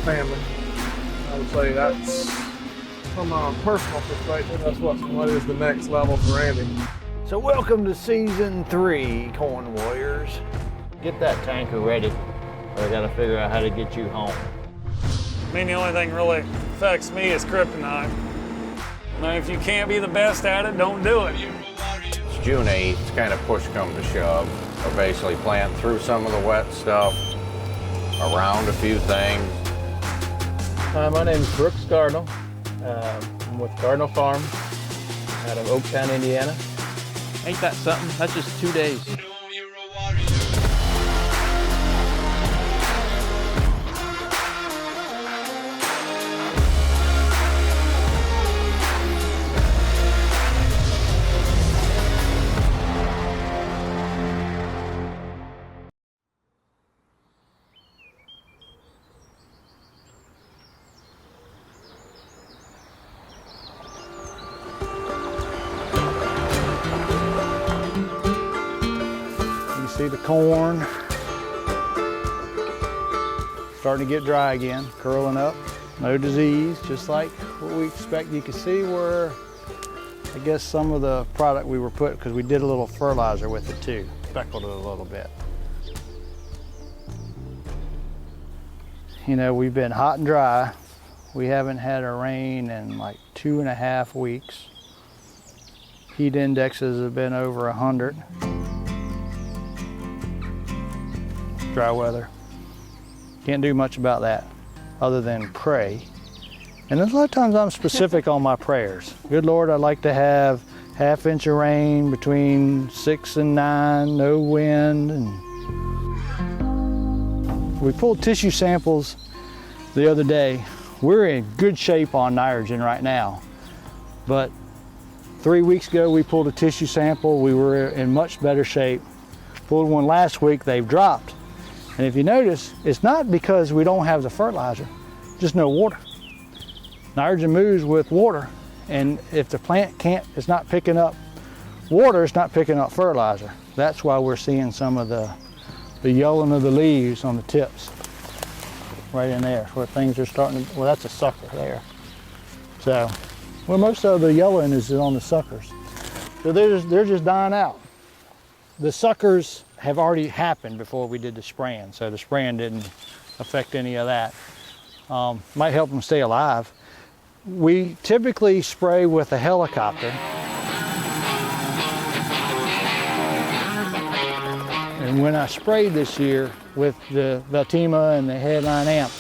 family. I would say that's, from a personal perspective, that's what is the next level for Randy. So welcome to season 3, Corn Warriors. Get that tanker ready, but I gotta figure out how to get you home. I mean, the only thing really affects me is kryptonite. I mean, if you can't be the best at it, don't do it. It's June 8th, it's kind of push come to shove. We're basically planting through some of the wet stuff, around a few things. Hi, my name is Brooks Cardinal. I'm with Cardinal Farm out of Oaktown, Indiana. Ain't that something? That's just 2 days. See the corn starting to get dry again, curling up, no disease, just like what we expect. You can see where, I guess, some of the product we were putting, because we did a little fertilizer with it too, speckled it a little bit. You know, we've been hot and dry. We haven't had a rain in like 2.5 weeks. Heat indexes have been over 100. Dry weather. Can't do much about that other than pray. And there's a lot of times I'm specific on my prayers. Good Lord, I'd like to have 1/2 inch of rain between 6 and 9, no wind. And we pulled tissue samples the other day. We're in good shape on nitrogen right now. But 3 weeks ago, we pulled a tissue sample. We were in much better shape. Pulled one last week, they've dropped. And if you notice, it's not because we don't have the fertilizer, just no water. Nitrogen moves with water, and if the plant it's not picking up water, it's not picking up fertilizer. That's why we're seeing some of the yellowing of the leaves on the tips, right in there, where things are starting to, well, that's a sucker there. So, well, most of the yellowing is on the suckers. So they're just dying out. The suckers have already happened before we did the spraying, so the spraying didn't affect any of that. Might help them stay alive. We typically spray with a helicopter. And when I sprayed this year with the Veltima and the Headline Amp,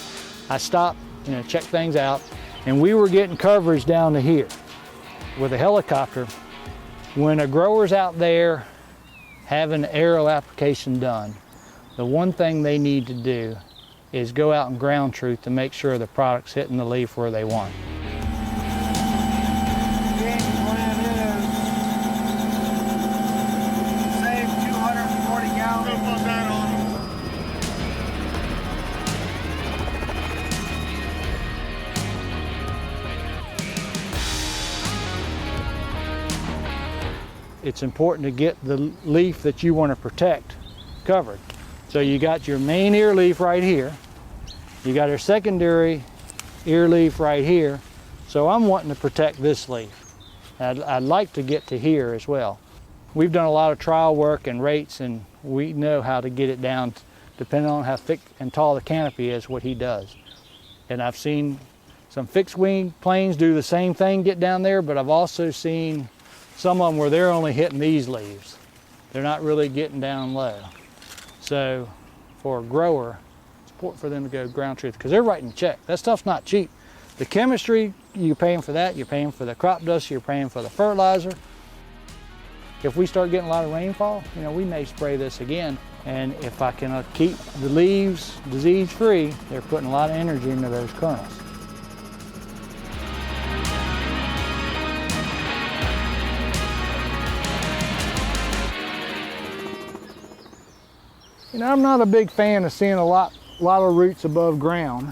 I stopped, checked things out, and we were getting coverage down to here. With a helicopter, when a grower's out there having aerial application done, the one thing they need to do is go out and ground truth to make sure the product's hitting the leaf where they want. Game plan is save 240 gallons. Put that on It's important to get the leaf that you want to protect covered. So you got your main ear leaf right here. You got your secondary ear leaf right here. So I'm wanting to protect this leaf. I'd like to get to here as well. We've done a lot of trial work and rates, and we know how to get it down depending on how thick and tall the canopy is, what he does. And I've seen some fixed wing planes do the same thing, get down there, but I've also seen some of them where they're only hitting these leaves. They're not really getting down low. So for a grower, it's important for them to go ground truth, because they're writing a check. That stuff's not cheap. The chemistry, you're paying for that, you're paying for the crop dust, you're paying for the fertilizer. If we start getting a lot of rainfall, we may spray this again. And if I can keep the leaves disease-free, they're putting a lot of energy into those kernels. I'm not a big fan of seeing a lot of roots above ground.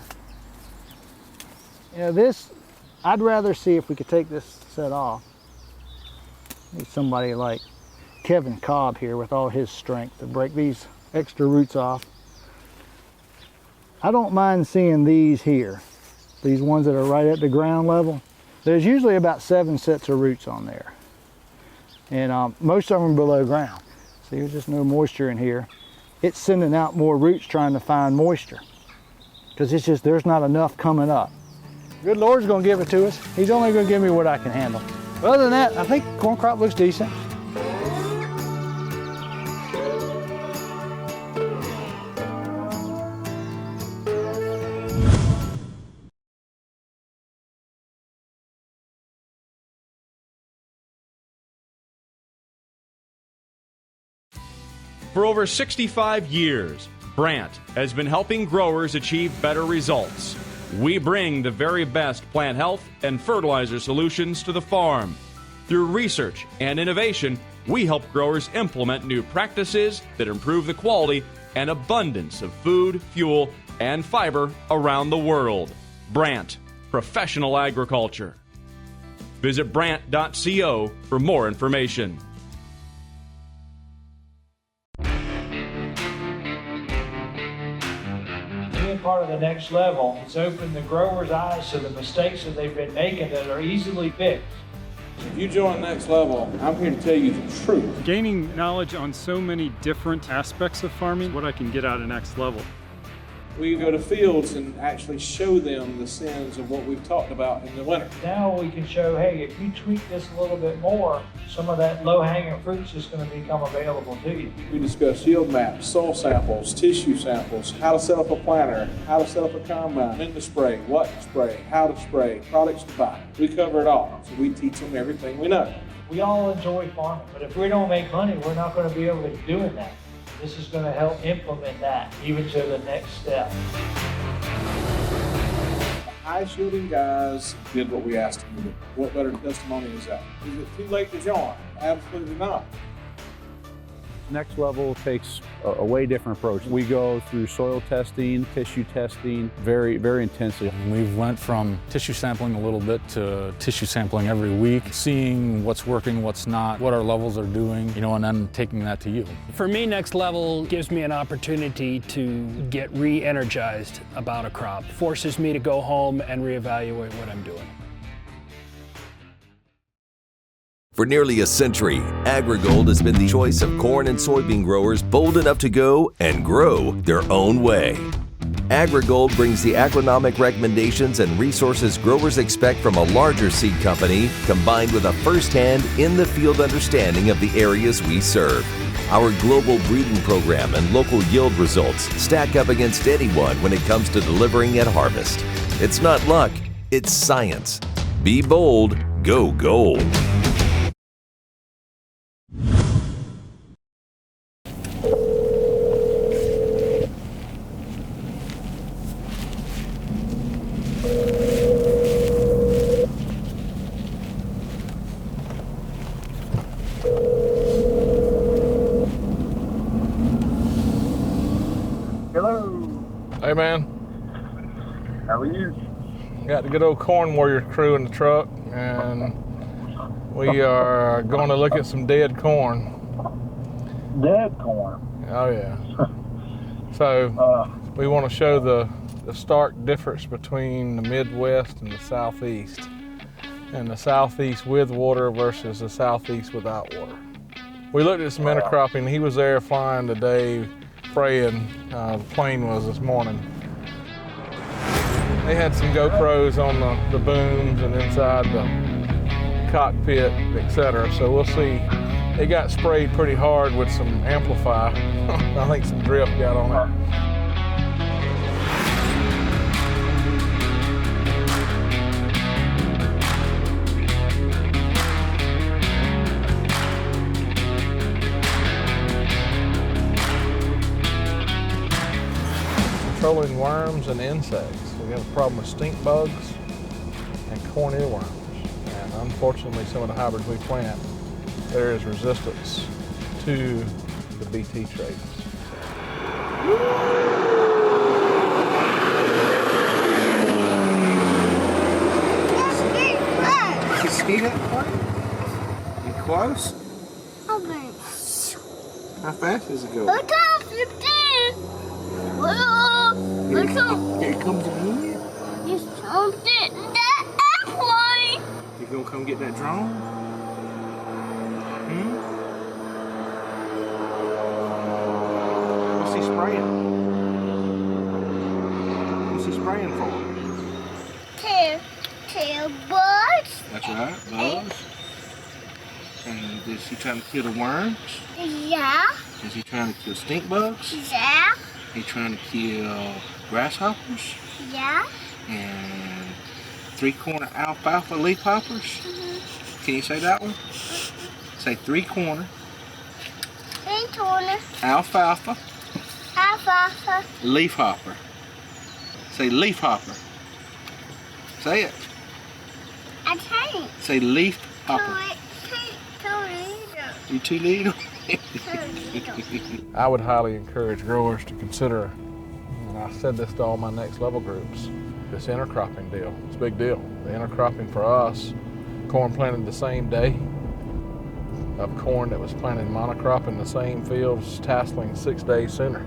This, I'd rather see if we could take this set off. Need somebody like Kevin Cobb here with all his strength to break these extra roots off. I don't mind seeing these here, these ones that are right at the ground level. There's usually about 7 sets of roots on there. And most of them are below ground. See, there's just no moisture in here. It's sending out more roots trying to find moisture because it's just, there's not enough coming up. Good Lord's gonna give it to us. He's only gonna give me what I can handle. But other than that, I think corn crop looks decent. For over 65 years, Brandt has been helping growers achieve better results. We bring the very best plant health and fertilizer solutions to the farm. Through research and innovation, we help growers implement new practices that improve the quality and abundance of food, fuel, and fiber around the world. Brandt, professional agriculture. Visit brandt.co for more information. Being part of the next level, it's opened the growers' eyes to the mistakes that they've been making that are easily fixed. If you join Next Level, I'm here to tell you the truth. Gaining knowledge on so many different aspects of farming, what I can get out of Next Level. We go to fields and actually show them the sins of what we've talked about in the winter. Now we can show, hey, if you tweak this a little bit more, some of that low-hanging fruit's just going to become available to you. We discuss yield maps, soil samples, tissue samples, how to set up a planter, how to set up a combine, when to spray, what to spray, how to spray, products to buy. We cover it all, so we teach them everything we know. We all enjoy farming, but if we don't make money, we're not going to be able to do that. This is going to help implement that, even to the next step. The high-shielding guys did what we asked them to do. What better testimony is that? Is it too late to join? Absolutely not. Next Level takes a way different approach. We go through soil testing, tissue testing, very, very intensely. We've went from tissue sampling a little bit to tissue sampling every week, seeing what's working, what's not, what our levels are doing, and then taking that to you. For me, Next Level gives me an opportunity to get re-energized about a crop. Forces me to go home and reevaluate what I'm doing. For nearly a century, AgriGold has been the choice of corn and soybean growers bold enough to go and grow their own way. AgriGold brings the agronomic recommendations and resources growers expect from a larger seed company, combined with a first-hand, in-the-field understanding of the areas we serve. Our global breeding program and local yield results stack up against anyone when it comes to delivering at harvest. It's not luck, it's science. Be bold, go gold. Hey man. How are you? Got the good old CornWarriors crew in the truck, and we are going to look at some dead corn. Dead corn? Oh yeah. So we want to show the stark difference between the Midwest and the Southeast, and the Southeast with water versus the Southeast without water. We looked at some intercropping. He was there flying today, spraying. The plane was this morning. They had some GoPros on the booms and inside the cockpit, etc. So we'll see. It got sprayed pretty hard with some amplify. I think some drift got on it. Controlling worms and insects. We have a problem with stink bugs and corn earworms. And unfortunately, some of the hybrids we plant, there is resistance to the BT traits. You can see that plane? You close? How fast does it go? Look off the Here comes again. You jumped it in that airplane. You gonna come get that drone? What's he spraying? What's he spraying for? Tail bugs. That's right, bugs. And is he trying to kill the worms? Yeah. Is he trying to kill stink bugs? Yeah. He trying to kill grasshoppers? Yeah. And three-corner alfalfa leaf hoppers? Can you say that one? Say three-corner. Three-corner. Alfalfa. Alfalfa. Leaf hopper. Say leaf hopper. Say it. I can't. Say leaf hopper. You too little? I would highly encourage growers to consider, and I said this to all my next level groups, this intercropping deal. It's a big deal. The intercropping for us, corn planted the same day of corn that was planted monocrop in the same fields, tasseling 6 days sooner.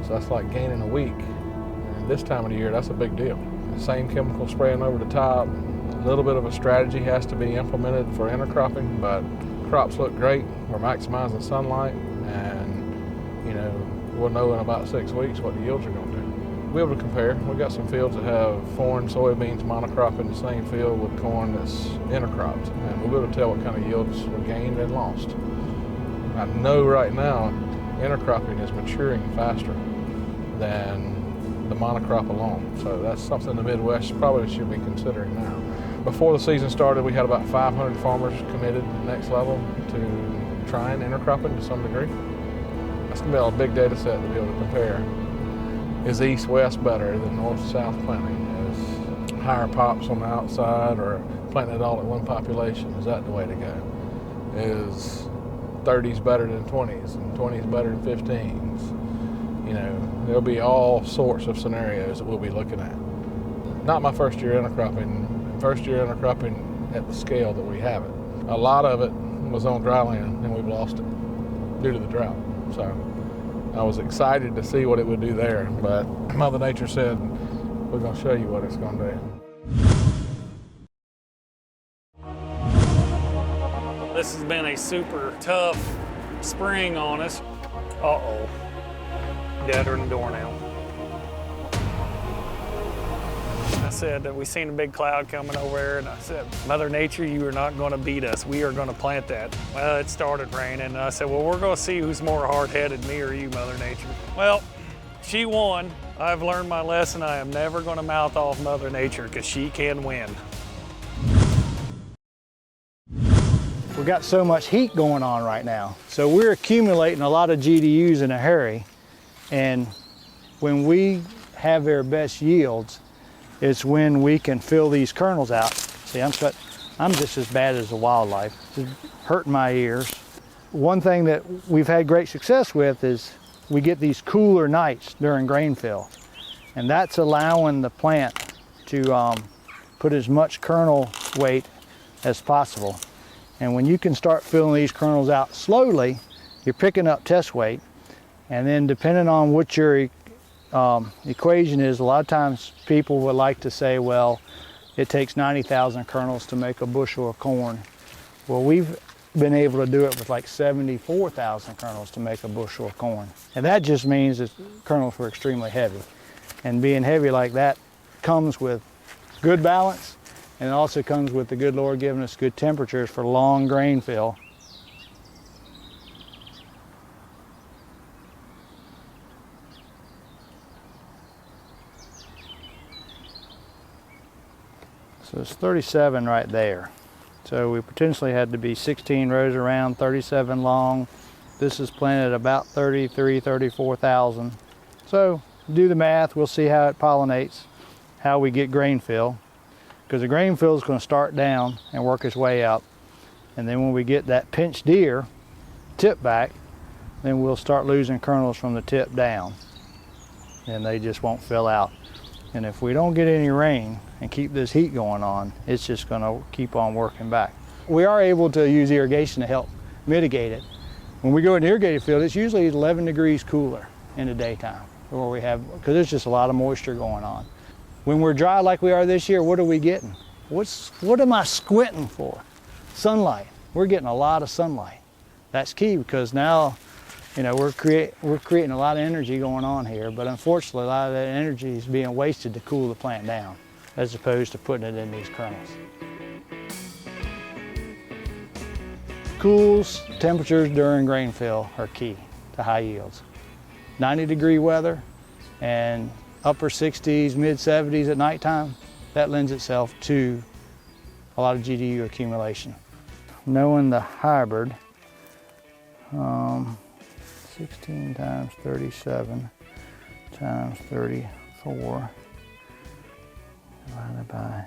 So that's like gaining a week. And this time of the year, that's a big deal. The same chemical spraying over the top. A little bit of a strategy has to be implemented for intercropping, but crops look great. We're maximizing sunlight, and we'll know in about 6 weeks what the yields are going to do. We'll be able to compare. We've got some fields that have foreign soybeans monocrop in the same field with corn that's intercropped, and we'll be able to tell what kind of yields were gained and lost. I know right now intercropping is maturing faster than the monocrop alone, so that's something the Midwest probably should be considering now. Before the season started, we had about 500 farmers committed next level to trying intercropping to some degree. That's going to be a big data set to be able to compare. Is east-west better than north-south planting? Is higher pops on the outside or planting it all at one population? Is that the way to go? Is 30s better than 20s and 20s better than 15s? There'll be all sorts of scenarios that we'll be looking at. Not my first year intercropping. First year intercropping at the scale that we have it. A lot of it was on dry land and we've lost it due to the drought. So I was excited to see what it would do there, but Mother Nature said, we're going to show you what it's going to do. This has been a super tough spring on us. Uh-oh. Deader than a doornail. I said that we seen a big cloud coming over there, and I said, Mother Nature, you are not going to beat us. We are going to plant that. Well, it started raining, and I said, well, we're going to see who's more hard-headed, me or you, Mother Nature. Well, she won. I've learned my lesson. I am never going to mouth off Mother Nature because she can win. We've got so much heat going on right now, so we're accumulating a lot of GDUs in a hurry, and when we have our best yields, it's when we can fill these kernels out. See, I'm just as bad as the wildlife. It's hurting my ears. One thing that we've had great success with is we get these cooler nights during grain fill, and that's allowing the plant to put as much kernel weight as possible. And when you can start filling these kernels out slowly, you're picking up test weight, and then depending on what your equation is, a lot of times people would like to say, well, it takes 90,000 kernels to make a bushel of corn. Well, we've been able to do it with like 74,000 kernels to make a bushel of corn. And that just means that kernels were extremely heavy. And being heavy like that comes with good balance, and it also comes with the good Lord giving us good temperatures for long grain fill. So it's 37 right there. So we potentially had to be 16 rows around, 37 long. This is planted about 33, 34,000. So do the math, we'll see how it pollinates, how we get grain fill. Because the grain fill is going to start down and work its way out. And then when we get that pinched ear tip back, then we'll start losing kernels from the tip down. And they just won't fill out. And if we don't get any rain and keep this heat going on, it's just going to keep on working back. We are able to use irrigation to help mitigate it. When we go in the irrigated field, it's usually 11 degrees cooler in the daytime. where we have, because there's just a lot of moisture going on. When we're dry like we are this year, what are we getting? What am I squinting for? Sunlight. We're getting a lot of sunlight. That's key, because now, you know, we're creating a lot of energy going on here, but unfortunately a lot of that energy is being wasted to cool the plant down, as opposed to putting it in these kernels. Cools, temperatures during grain fill are key to high yields. 90-degree weather and upper 60s, mid 70s at nighttime, that lends itself to a lot of GDU accumulation. Knowing the hybrid, 16 times 37 times 34 divided by,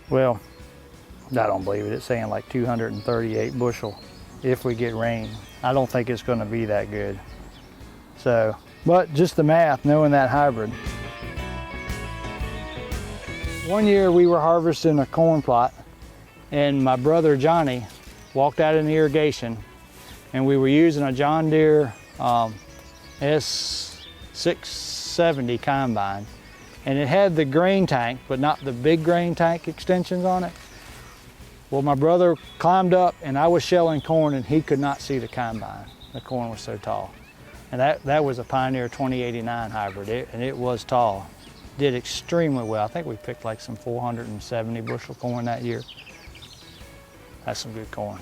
well, I don't believe it. It's saying like 238 bushel if we get rain. I don't think it's going to be that good. So, but just the math, knowing that hybrid. One year we were harvesting a corn plot, and my brother Johnny walked out in the irrigation, and we were using a John Deere S670 combine, and it had the grain tank, but not the big grain tank extensions on it. Well, my brother climbed up, and I was shelling corn, and he could not see the combine. The corn was so tall. And that was a Pioneer 2089 hybrid, and it was tall. Did extremely well. I think we picked like some 470 bushel corn that year. That's some good corn.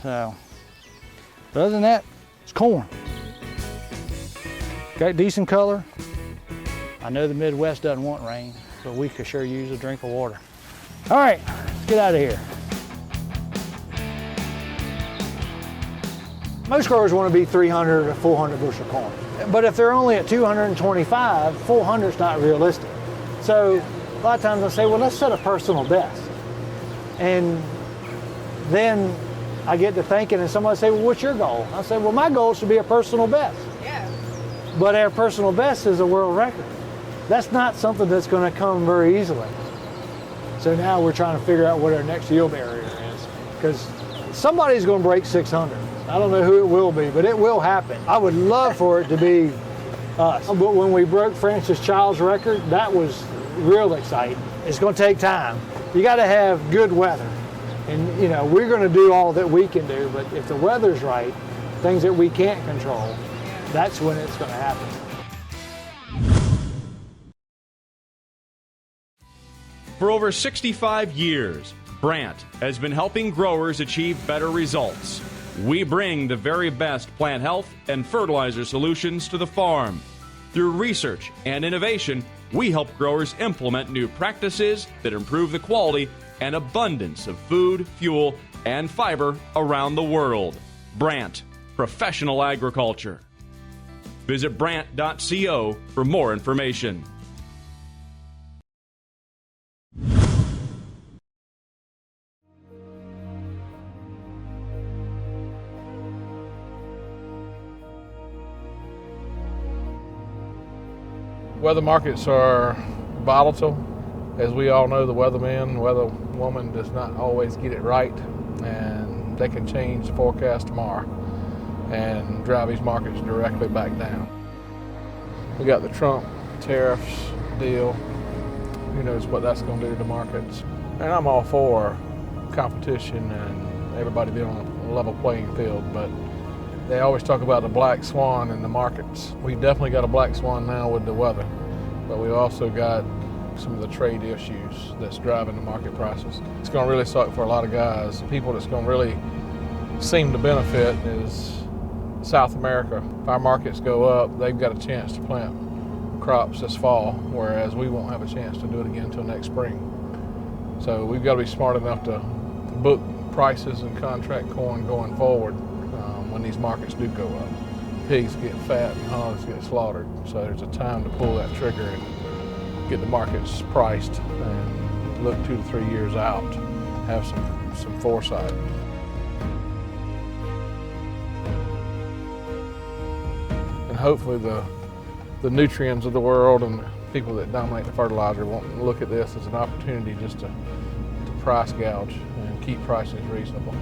So, but other than that, it's corn. Got decent color. I know the Midwest doesn't want rain, but we could sure use a drink of water. All right, let's get out of here. Most growers want to be 300 or 400 bushel corn. But if they're only at 225, 400 is not realistic. So a lot of times I say, well, let's set a personal best. And then I get to thinking, and somebody say, well, what's your goal? I say, well, my goal is to be a personal best. Yeah. But our personal best is a world record. That's not something that's going to come very easily. So now we're trying to figure out what our next yield area is, because somebody's going to break 600. I don't know who it will be, but it will happen. I would love for it to be us. But when we broke Francis Child's record, that was real exciting. It's going to take time. You got to have good weather. And you know, we're going to do all that we can do, but if the weather's right, things that we can't control, that's when it's going to happen. For over 65 years, Brandt has been helping growers achieve better results. We bring the very best plant health and fertilizer solutions to the farm. Through research and innovation, we help growers implement new practices that improve the quality and abundance of food, fuel, and fiber around the world. Brandt, professional agriculture. Visit brandt.co for more information. Weather markets are volatile. As we all know, the weatherwoman does not always get it right, and they can change the forecast tomorrow and drive these markets directly back down. We got the Trump tariffs deal. Who knows what that's going to do to the markets. And I'm all for competition and everybody being on a level playing field, but they always talk about the black swan in the markets. We've definitely got a black swan now with the weather, but we've also got some of the trade issues that's driving the market prices. It's going to really suck for a lot of guys. The people that's going to really seem to benefit is South America. If our markets go up, they've got a chance to plant crops this fall, whereas we won't have a chance to do it again until next spring. So we've got to be smart enough to book prices and contract corn going forward when these markets do go up. Pigs get fat and hogs get slaughtered, so there's a time to pull that trigger and get the markets priced and look 2 to 3 years out, have some foresight. And hopefully the nutrients of the world and the people that dominate the fertilizer won't look at this as an opportunity just to price gouge and keep prices reasonable,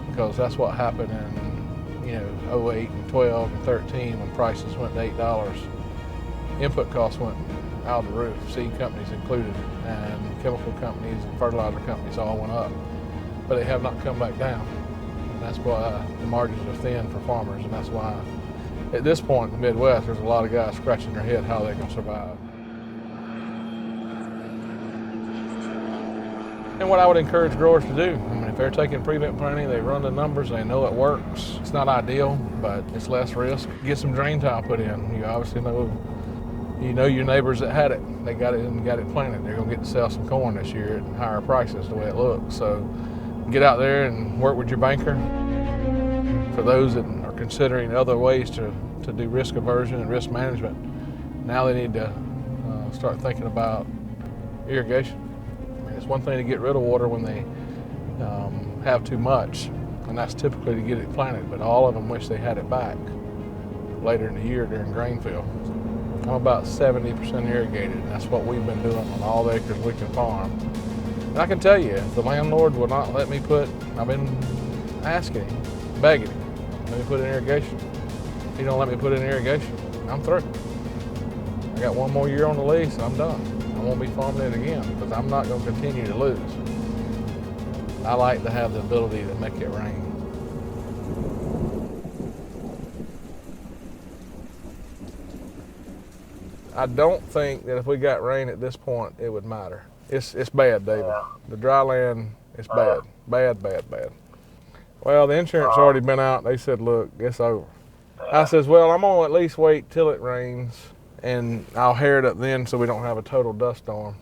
because that's what happened in 08 and 12 and 13 when prices went to $8. Input costs went out of the roof, seed companies included, and chemical companies and fertilizer companies all went up. But they have not come back down. And that's why the margins are thin for farmers, and that's why at this point in the Midwest, there's a lot of guys scratching their head how they're going to survive. And what I would encourage growers to do, I mean, if they're taking prevent planting, they run the numbers, they know it works. It's not ideal, but it's less risk. Get some drain tile put in. You obviously know your neighbors that had it. They got it and got it planted. They're going to get to sell some corn this year at higher prices the way it looks. So get out there and work with your banker. For those that are considering other ways to do risk aversion and risk management, now they need to start thinking about irrigation. I mean, it's one thing to get rid of water when they have too much, and that's typically to get it planted, but all of them wish they had it back later in the year during grain fill. I'm about 70% irrigated, and that's what we've been doing on all the acres we can farm. And I can tell you, if the landlord will not let me I've been asking him, begging him, let me put in irrigation. If he don't let me put in irrigation, I'm through. I got one more year on the lease, and I'm done. I won't be farming it again because I'm not going to continue to lose. I like to have the ability to make it rain. I don't think that if we got rain at this point, it would matter. It's bad, David. The dry land is bad. Bad. Well, the insurance already been out. They said, look, it's over. I says, well, I'm going to at least wait till it rains, and I'll hair it up then so we don't have a total dust storm.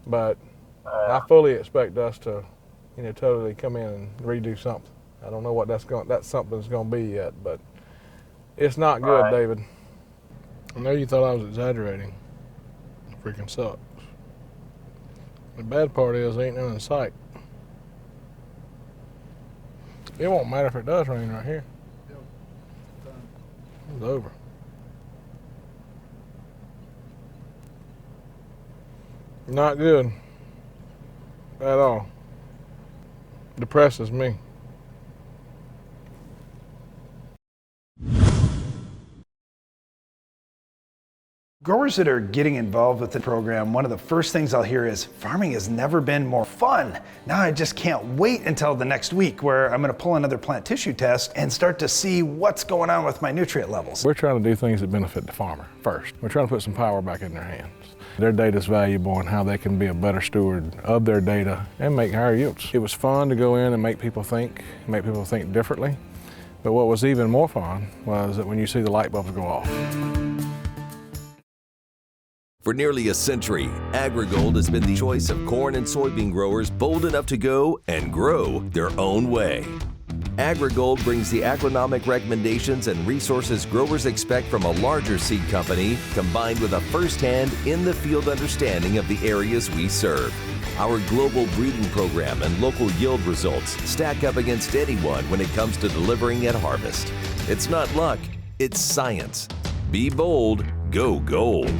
But I fully expect us to, totally come in and redo something. I don't know what that something's going to be yet, but it's not good, David. I know you thought I was exaggerating. It freaking sucks. The bad part is ain't none in sight. It won't matter if it does rain right here. It's over. Not good at all. Depresses me. Growers that are getting involved with the program, one of the first things I'll hear is, farming has never been more fun. Now I just can't wait until the next week where I'm going to pull another plant tissue test and start to see what's going on with my nutrient levels. We're trying to do things that benefit the farmer first. We're trying to put some power back in their hands. Their data is valuable and how they can be a better steward of their data and make higher yields. It was fun to go in and make people think differently. But what was even more fun was that when you see the light bulbs go off. For nearly a century, AgriGold has been the choice of corn and soybean growers bold enough to go and grow their own way. AgriGold brings the agronomic recommendations and resources growers expect from a larger seed company, combined with a first-hand, in-the-field understanding of the areas we serve. Our global breeding program and local yield results stack up against anyone when it comes to delivering at harvest. It's not luck, it's science. Be bold, go gold.